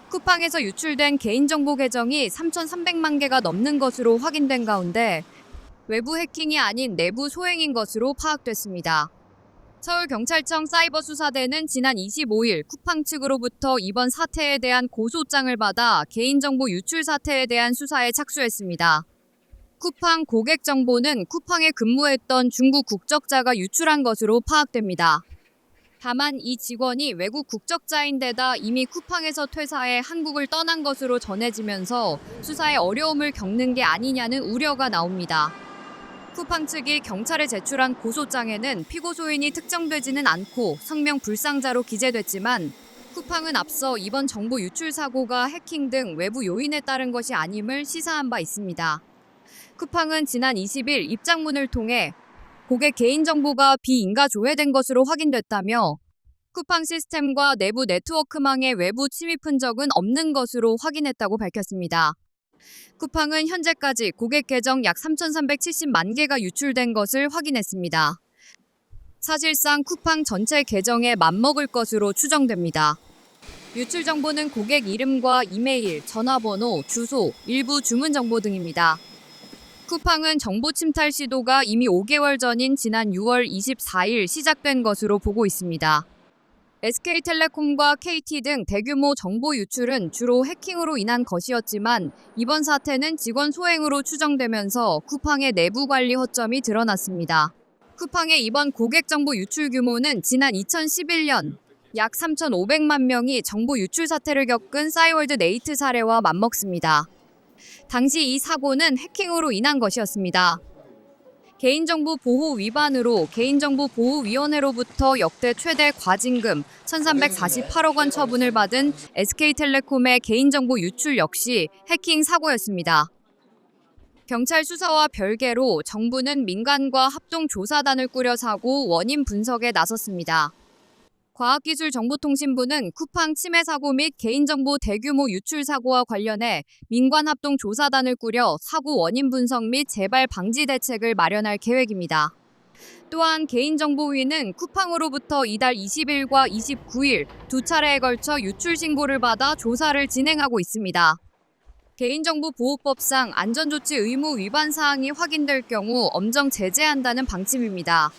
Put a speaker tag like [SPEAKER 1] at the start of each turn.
[SPEAKER 1] 쿠팡에서 유출된 개인정보 계정이 3,300만 개가 넘는 것으로 확인된 가운데 외부 해킹이 아닌 내부 소행인 것으로 파악됐습니다. 서울경찰청 사이버수사대는 지난 25일 쿠팡 측으로부터 이번 사태에 대한 고소장을 받아 개인정보 유출 사태에 대한 수사에 착수했습니다. 쿠팡 고객 정보는 쿠팡에 근무했던 중국 국적자가 유출한 것으로 파악됩니다. 다만 이 직원이 외국 국적자인데다 이미 쿠팡에서 퇴사해 한국을 떠난 것으로 전해지면서 수사에 어려움을 겪는 게 아니냐는 우려가 나옵니다. 쿠팡 측이 경찰에 제출한 고소장에는 피고 소인이 특정되지는 않고 성명 불상자로 기재됐지만 쿠팡은 앞서 이번 정보 유출 사고가 해킹 등 외부 요인에 따른 것이 아님을 시사한 바 있습니다. 쿠팡은 지난 20일 입장문을 통해 고객 개인정보가 비인가 조회된 것으로 확인됐다며 쿠팡 시스템과 내부 네트워크망의 외부 침입 흔적은 없는 것으로 확인했다고 밝혔습니다. 쿠팡은 현재까지 고객 계정 약 3,370만 개가 유출된 것을 확인했습니다. 사실상 쿠팡 전체 계정에 맞먹을 것으로 추정됩니다. 유출 정보는 고객 이름과 이메일, 전화번호, 주소, 일부 주문 정보 등입니다. 쿠팡은 정보 침탈 시도가 이미 5개월 전인 지난 6월 24일 시작된 것으로 보고 있습니다. SK텔레콤과 KT 등 대규모 정보 유출은 주로 해킹으로 인한 것이었지만 이번 사태는 직원 소행으로 추정되면서 쿠팡의 내부 관리 허점이 드러났습니다. 쿠팡의 이번 고객 정보 유출 규모는 지난 2011년 약 3,500만 명이 정보 유출 사태를 겪은 싸이월드 네이트 사례와 맞먹습니다. 당시 이 사고는 해킹으로 인한 것이었습니다. 개인정보 보호 위반으로 개인정보보호위원회로부터 역대 최대 과징금 1,348억 원 처분을 받은 SK텔레콤의 개인정보 유출 역시 해킹 사고였습니다. 경찰 수사와 별개로 정부는 민간과 합동조사단을 꾸려 사고 원인 분석에 나섰습니다. 과학기술정보통신부는 쿠팡 침해 사고 및 개인정보 대규모 유출 사고와 관련해 민관합동조사단을 꾸려 사고 원인 분석 및 재발 방지 대책을 마련할 계획입니다. 또한 개인정보위는 쿠팡으로부터 이달 20일과 29일 두 차례에 걸쳐 유출 신고를 받아 조사를 진행하고 있습니다. 개인정보보호법상 안전조치 의무 위반 사항이 확인될 경우 엄정 제재한다는 방침입니다.